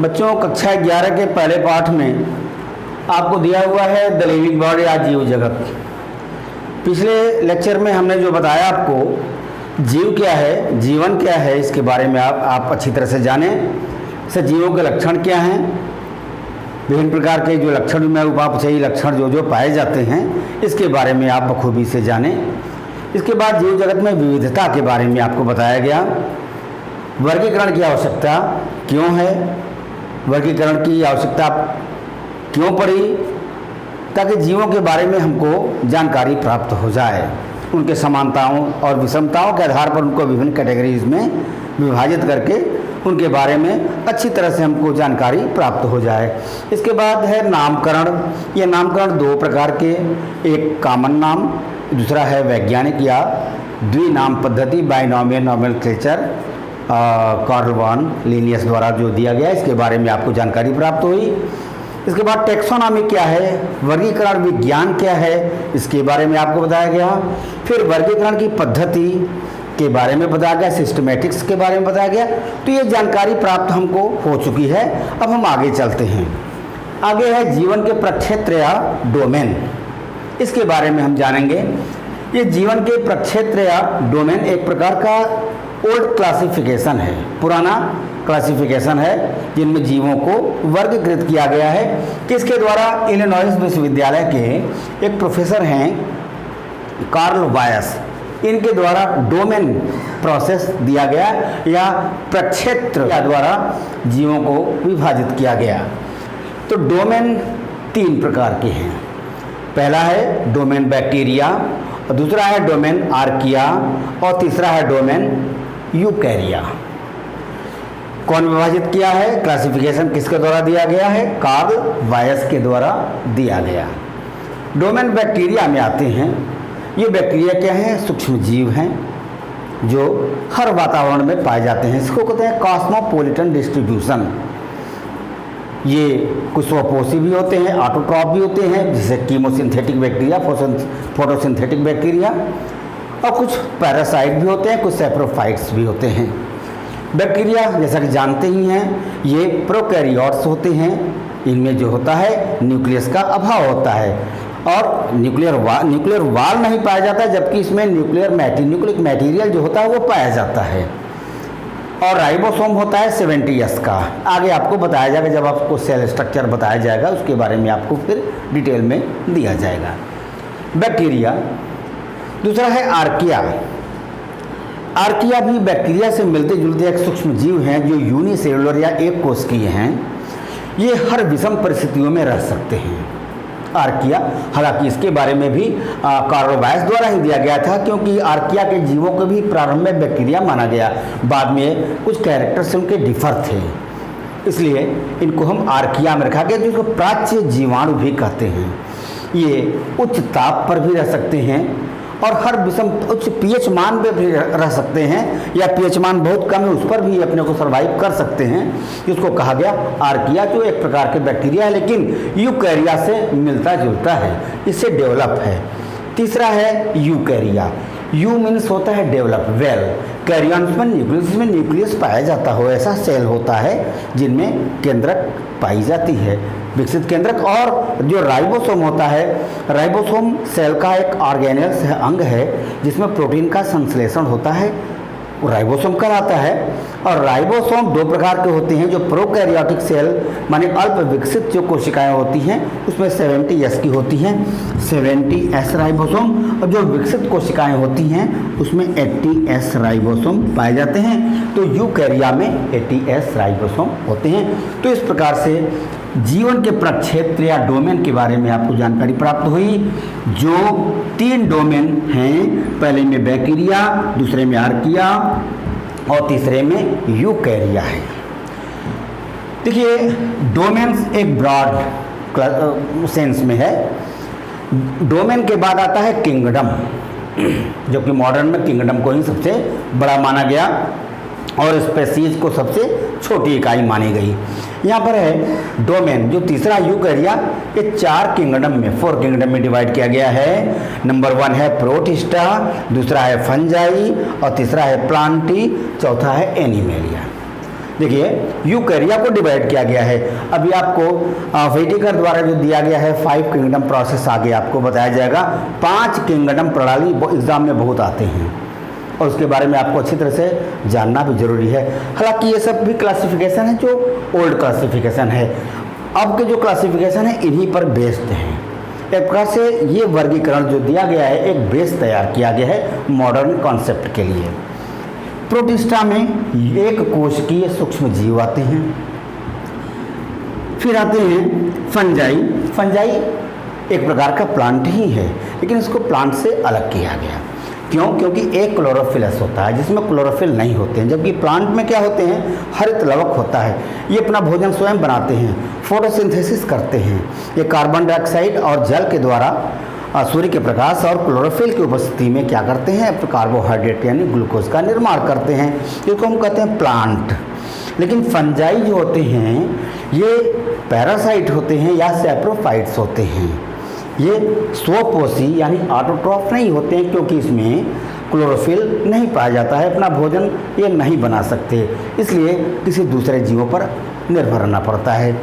बच्चों, कक्षा 11 के पहले पाठ में आपको दिया हुआ है द लिविंग बॉडी या जीव जगत। पिछले लेक्चर में हमने जो बताया आपको जीव क्या है, जीवन क्या है, इसके बारे में आप अच्छी तरह से जानें। सजीवों के लक्षण क्या हैं, विभिन्न प्रकार के जो लक्षण में उपापचयी लक्षण जो पाए जाते हैं, इसके बारे में आप बखूबी से जानें। इसके बाद जीव जगत में विविधता के बारे में आपको बताया गया। वर्गीकरण की आवश्यकता क्यों है, वर्गीकरण की आवश्यकता क्यों पड़ी, ताकि जीवों के बारे में हमको जानकारी प्राप्त हो जाए। उनके समानताओं और विषमताओं के आधार पर उनको विभिन्न कैटेगरीज में विभाजित करके उनके बारे में अच्छी तरह से हमको जानकारी प्राप्त हो जाए। इसके बाद है नामकरण। ये नामकरण दो प्रकार के, एक कॉमन नाम, दूसरा है वैज्ञानिक या द्विनाम पद्धति, binomial nomenclature, Carl von Linnaeus द्वारा जो दिया गया, इसके बारे में आपको जानकारी प्राप्त हुई। इसके बाद टेक्सोनॉमी क्या है, वर्गीकरण विज्ञान क्या है, इसके बारे में आपको बताया गया। फिर वर्गीकरण की पद्धति के बारे में बताया गया, सिस्टमेटिक्स के बारे में बताया गया। तो ये जानकारी प्राप्त हमको हो चुकी है। अब हम आगे चलते हैं। आगे है जीवन के प्रक्षेत्र या डोमेन, इसके बारे में हम जानेंगे। ये जीवन के प्रक्षेत्र या डोमेन एक प्रकार का ओल्ड क्लासिफिकेशन है, पुराना क्लासिफिकेशन है, जिनमें जीवों को वर्गीकृत किया गया है। किसके द्वारा? इलिनॉइस विश्वविद्यालय के एक प्रोफेसर हैं कार्ल वायस, इनके द्वारा डोमेन प्रोसेस दिया गया या प्रक्षेत्र के द्वारा जीवों को विभाजित किया गया। तो डोमेन तीन प्रकार के हैं। पहला है डोमेन बैक्टीरिया, और दूसरा है डोमेन आर्किया, और तीसरा है डोमेन यूकैरिया। कौन विभाजित किया है? क्लासिफिकेशन किसके द्वारा दिया गया है? कार्ल वायस के द्वारा दिया गया। डोमेन बैक्टीरिया में आते हैं। ये बैक्टीरिया क्या हैं? सूक्ष्म जीव हैं जो हर वातावरण में पाए जाते हैं। इसको कहते हैं कॉस्मोपॉलिटन डिस्ट्रीब्यूशन। ये कुछ स्वपोषी भी होते हैं, ऑटोट्रॉफ भी होते हैं, जैसे कीमोसिंथेटिक बैक्टीरिया, फोटोसिंथेटिक बैक्टीरिया, और कुछ पैरासाइट भी होते हैं, कुछ सैप्रोफाइट्स भी होते हैं। बैक्टीरिया जैसा कि जानते ही हैं, ये प्रोकैरियोट्स होते हैं। इनमें जो होता है न्यूक्लियस का अभाव होता है और न्यूक्लियर वाल नहीं पाया जाता, जबकि इसमें न्यूक्लिक मटेरियल जो होता है वो पाया जाता है। और राइबोसोम होता है 70S का। आगे आपको बताया जाएगा, जब आपको सेल स्ट्रक्चर बताया जाएगा उसके बारे में आपको फिर डिटेल में दिया जाएगा। बैक्टीरिया। दूसरा है आर्किया। आर्किया भी बैक्टीरिया से मिलते जुलते एक सूक्ष्म जीव हैं जो यूनिसेलुलर या एक कोशिकीय हैं। ये हर विषम परिस्थितियों में रह सकते हैं। आर्किया, हालांकि इसके बारे में भी कार्ल वायस द्वारा ही दिया गया था, क्योंकि आर्किया के जीवों को भी प्रारंभ में बैक्टीरिया माना गया, बाद में कुछ कैरेक्टर्स उनके डिफर थे, इसलिए इनको हम आर्किया में रखा गया, जिसको प्राच्य जीवाणु भी कहते हैं। ये उच्च ताप पर भी रह सकते हैं और हर विषम उच्च पीएच मान पे भी रह सकते हैं, या पीएच मान बहुत कम है उस पर भी अपने को सर्वाइव कर सकते हैं, जिसको कहा गया आर्किया, जो एक प्रकार के बैक्टीरिया है लेकिन यूकैरिया से मिलता जुलता है, इससे डेवलप है। तीसरा है यूकैरिया। यू मीन्स होता है डेवलप, वेल, कैरियंस में न्यूक्लियस पाया जाता हो ऐसा सेल होता है जिनमें केंद्रक पाई जाती है, विकसित केंद्रक। और जो राइबोसोम होता है, राइबोसोम सेल का एक ऑर्गेनेल अंग है जिसमें प्रोटीन का संश्लेषण होता है, राइबोसोम कहलाता है। और राइबोसोम दो प्रकार के होते हैं, जो प्रोकैरियोटिक सेल माने अल्प विकसित जो कोशिकाएं होती हैं उसमें 70S की होती हैं, 70S राइबोसोम, और जो विकसित कोशिकाएं होती हैं उसमें 80S राइबोसोम पाए जाते हैं। तो यूकैरिया में 80S राइबोसोम होते हैं। तो इस प्रकार से जीवन के प्रक्षेत्र या डोमेन के बारे में आपको जानकारी प्राप्त हुई, जो तीन डोमेन हैं, पहले में बैक्टीरिया, दूसरे में आर्किया और तीसरे में यूकैरिया है। देखिए, डोमेन्स एक ब्रॉड सेंस में है। डोमेन के बाद आता है किंगडम, जो कि मॉडर्न में किंगडम को ही सबसे बड़ा माना गया और स्पेसीज को सबसे छोटी इकाई मानी गई। यहाँ पर है डोमेन, जो तीसरा यूकैरिया, ये 4 किंगडम में, 4 किंगडम में डिवाइड किया गया है। नंबर 1 है प्रोटिस्टा, दूसरा है फंजाई और तीसरा है प्लांटी, चौथा है एनिमेलिया। देखिए यूकैरिया को डिवाइड किया गया है। अभी आपको व्हिटेकर द्वारा जो दिया गया है 5 किंगडम प्रोसेस आगे आपको बताया जाएगा। 5 किंगडम प्रणाली एग्जाम में बहुत आते हैं और उसके बारे में आपको अच्छी तरह से जानना भी जरूरी है। हालांकि ये सब भी क्लासिफिकेशन है जो ओल्ड क्लासिफिकेशन है। अब के जो क्लासिफिकेशन है इन्हीं पर बेस्ड है। एक प्रकार से ये वर्गीकरण जो दिया गया है एक बेस तैयार किया गया है मॉडर्न कॉन्सेप्ट के लिए। प्रोटिस्टा में एक कोशिकीय सूक्ष्म जीव आते हैं। फिर आते हैं फंजाई। फंजाई एक प्रकार का प्लांट ही है लेकिन इसको प्लांट से अलग किया गया। क्यों? क्योंकि एक क्लोरोफिलस होता है जिसमें क्लोरोफिल नहीं होते हैं, जबकि प्लांट में क्या होते हैं, हरित लवक होता है। ये अपना भोजन स्वयं बनाते हैं, फोटोसिंथेसिस करते हैं। ये कार्बन डाइऑक्साइड और जल के द्वारा सूर्य के प्रकाश और क्लोरोफिल की उपस्थिति में क्या करते हैं, कार्बोहाइड्रेट यानी ग्लूकोज का निर्माण करते हैं, जिसको हम कहते हैं प्लांट। लेकिन फंजाई जो होते हैं ये पैरासाइट होते हैं या सैप्रोफाइट्स होते हैं। ये स्वपोषी यानी ऑटोट्रॉफ नहीं होते हैं क्योंकि इसमें क्लोरोफिल नहीं पाया जाता है, अपना भोजन ये नहीं बना सकते, इसलिए किसी दूसरे जीवों पर निर्भर रहना पड़ता है।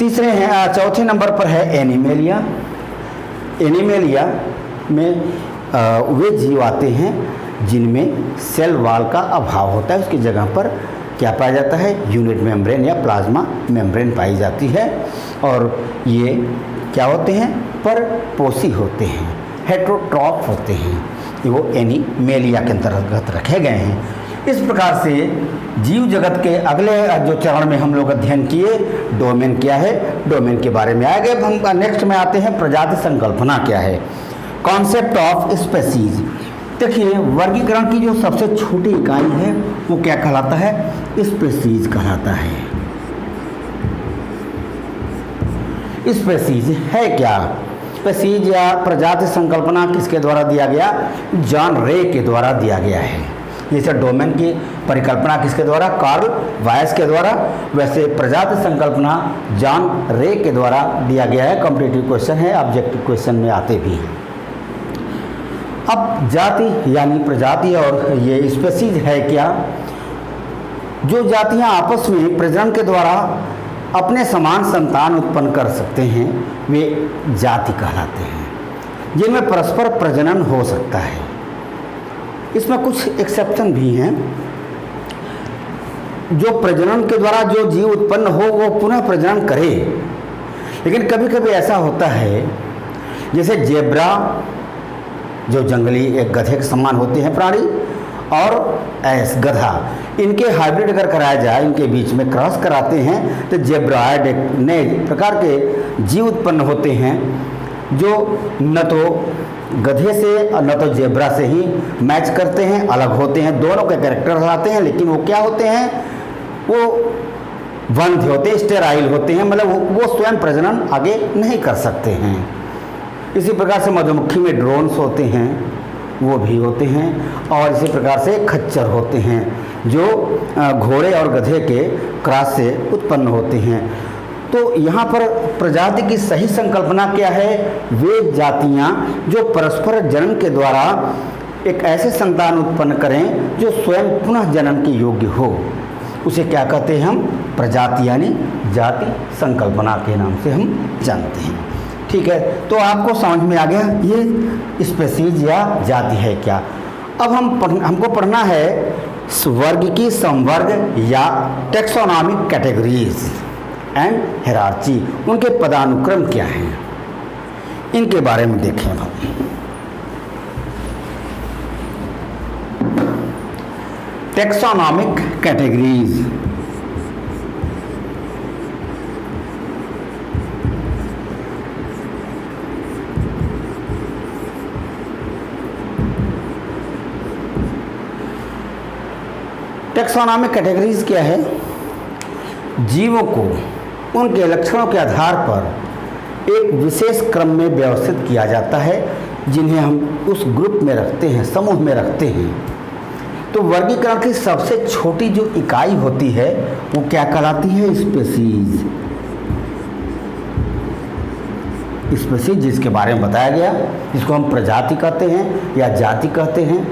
चौथे नंबर पर है एनिमेलिया। एनिमेलिया में वे जीव आते हैं जिनमें सेल वॉल का अभाव होता है, उसकी जगह पर क्या पाया जाता है, यूनिट मेम्ब्रेन या प्लाज्मा मेम्ब्रेन पाई जाती है। और ये क्या होते हैं, परपोषी होते हैं, हेटेरोट्रॉफ होते हैं, वो एनिमेलिया के अंतर्गत रखे गए हैं। इस प्रकार से जीव जगत के अगले जो चरण में हम लोग अध्ययन किए डोमेन क्या है, डोमेन के बारे में आगे हम नेक्स्ट में आते हैं प्रजाति संकल्पना क्या है, कॉन्सेप्ट ऑफ स्पेसीज। देखिए वर्गीकरण की जो सबसे छोटी इकाई है वो क्या कहलाता है, स्पेसीज कहलाता है। स्पेसीज है क्या, स्पेसीज या प्रजाति संकल्पना किसके द्वारा दिया गया, जॉन रे के द्वारा दिया गया है। जैसे डोमेन की परिकल्पना किसके द्वारा, कार्ल वायस के द्वारा, वैसे प्रजाति संकल्पना जॉन रे के द्वारा दिया गया है। कॉम्पिटिटिव क्वेश्चन है, ऑब्जेक्टिव क्वेश्चन में आते भी हैं। अब जाति यानी प्रजाति और ये स्पेसीज है क्या, जो जातियां आपस में प्रजनन के द्वारा अपने समान संतान उत्पन्न कर सकते हैं वे जाति कहलाते हैं, जिनमें परस्पर प्रजनन हो सकता है। इसमें कुछ एक्सेप्शन भी हैं। जो प्रजनन के द्वारा जो जीव उत्पन्न हो वो पुनः प्रजनन करे, लेकिन कभी कभी ऐसा होता है जैसे जेब्रा जो जंगली एक गधे के समान होते हैं प्राणी, और ऐस गधा, इनके हाइब्रिड अगर कराया जाए, इनके बीच में क्रॉस कराते हैं तो जेब्राइड नए प्रकार के जीव उत्पन्न होते हैं जो न तो गधे से और न तो जेब्रा से ही मैच करते हैं, अलग होते हैं, दोनों के कैरेक्टर आते हैं, लेकिन वो क्या होते हैं, वो बंध होते हैं, स्टेराइल होते हैं, मतलब वो स्वयं प्रजनन आगे नहीं कर सकते हैं। इसी प्रकार से मधुमक्खी में ड्रोन्स होते हैं, वो भी होते हैं, और इसी प्रकार से खच्चर होते हैं जो घोड़े और गधे के क्रॉस से उत्पन्न होते हैं। तो यहाँ पर प्रजाति की सही संकल्पना क्या है, वे जातियाँ जो परस्पर जन्म के द्वारा एक ऐसे संतान उत्पन्न करें जो स्वयं पुनः जन्म के योग्य हो, उसे क्या कहते हैं हम, प्रजाति यानी जाति संकल्पना के नाम से हम जानते हैं। ठीक है, तो आपको समझ में आ गया ये स्पेसीज या जाति है क्या। अब हमको पढ़ना है वर्ग की संवर्ग या टेक्सोनॉमिक कैटेगरीज एंड हायरार्ची, उनके पदानुक्रम क्या हैं, इनके बारे में देखें हम। टेक्सोनॉमिक कैटेगरीज, टेक्सोनॉमिक कैटेगरीज क्या है, जीवों को उनके लक्षणों के आधार पर एक विशेष क्रम में व्यवस्थित किया जाता है, जिन्हें हम उस ग्रुप में रखते हैं, समूह में रखते हैं। तो वर्गीकरण की सबसे छोटी जो इकाई होती है वो क्या कहलाती है, स्पेसीज। स्पेसीज जिसके बारे में बताया गया, जिसको हम प्रजाति कहते हैं या जाति कहते हैं।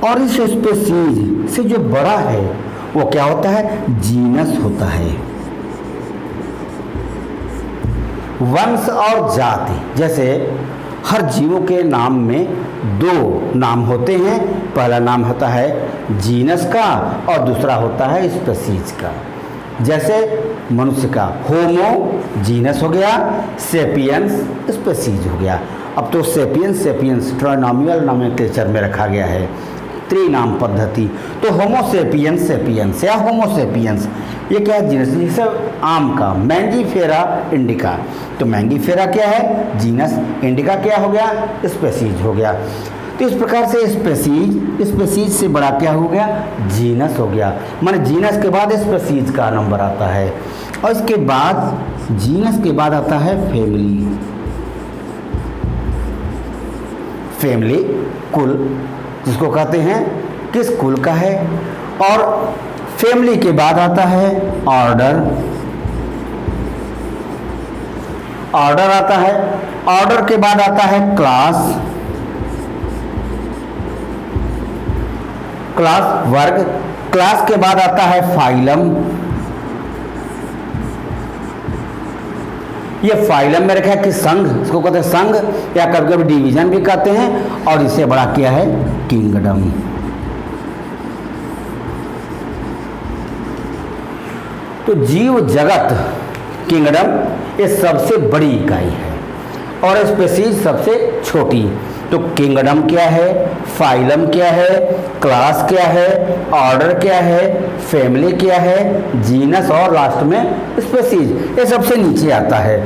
और इस स्पेसीज से जो बड़ा है वो क्या होता है? जीनस होता है। वंश और जाति, जैसे हर जीवों के नाम में दो नाम होते हैं। पहला नाम होता है जीनस का और दूसरा होता है स्पीशीज का। जैसे मनुष्य का होमो जीनस हो गया, सेपियंस स्पीशीज हो गया। अब तो सेपियंस ट्राइनोमियल नोमेनक्लेचर में रखा गया है, त्रिनाम पद्धति। तो होमो सेपियंस या होमो सेपियंस ये क्या है? जीनस। जैसे आम का मैंगीफेरा इंडिका, तो मैंगीफेरा क्या है? जीनस। इंडिका क्या हो गया? स्पीशीज हो गया। तो इस प्रकार से स्पीशीज से बड़ा क्या हो गया? जीनस हो गया। माने जीनस के बाद स्पीशीज का नंबर आता है और इसके बाद जीनस के बाद आता है फैमिली। फैमिली कुल जिसको कहते हैं किस कुल का है। और फैमिली के बाद आता है ऑर्डर। ऑर्डर आता है। ऑर्डर के बाद आता है क्लास। क्लास वर्ग। क्लास के बाद आता है फाइलम। ये फाइलम में रखा है कि संघ, इसको कहते हैं संघ या कभी कभी डिवीजन भी कहते हैं। और इसे बड़ा किया है किंगडम। तो जीव जगत किंगडम ये सबसे बड़ी इकाई है और स्पीशीज सबसे छोटी। तो किंगडम क्या है, फाइलम क्या है, क्लास क्या है, ऑर्डर क्या है, फैमिली क्या है, जीनस और लास्ट में स्पीशीज, ये सबसे नीचे आता है।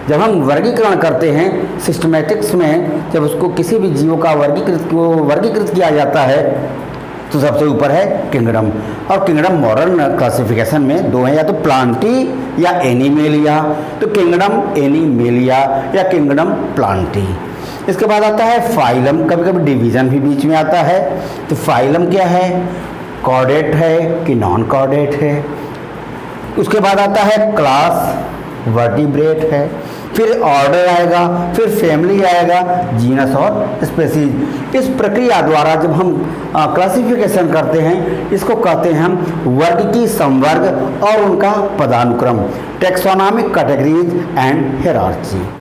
जब हम वर्गीकरण करते हैं सिस्टमैटिक्स में, जब उसको किसी भी जीवों का वर्गीकृत किया जाता है तो सबसे ऊपर है किंगडम। और किंगडम मॉडर्न क्लासिफिकेशन में दो हैं, या तो प्लांटी या एनिमेलिया। तो किंगडम एनिमेलिया या किंगडम प्लांटी। इसके बाद आता है फाइलम, कभी कभी डिवीजन भी बीच में आता है। तो फाइलम क्या है? कॉर्डेट है कि नॉन कॉर्डेट है। उसके बाद आता है क्लास, वर्टिब्रेट है। फिर ऑर्डर आएगा, फिर फैमिली आएगा, जीनस और स्पीशीज। इस प्रक्रिया द्वारा जब हम क्लासिफिकेशन करते हैं इसको कहते हैं हम वर्ग की संवर्ग और उनका पदानुक्रम, टेक्सोनॉमिक कैटेगरीज एंड हायरार्की।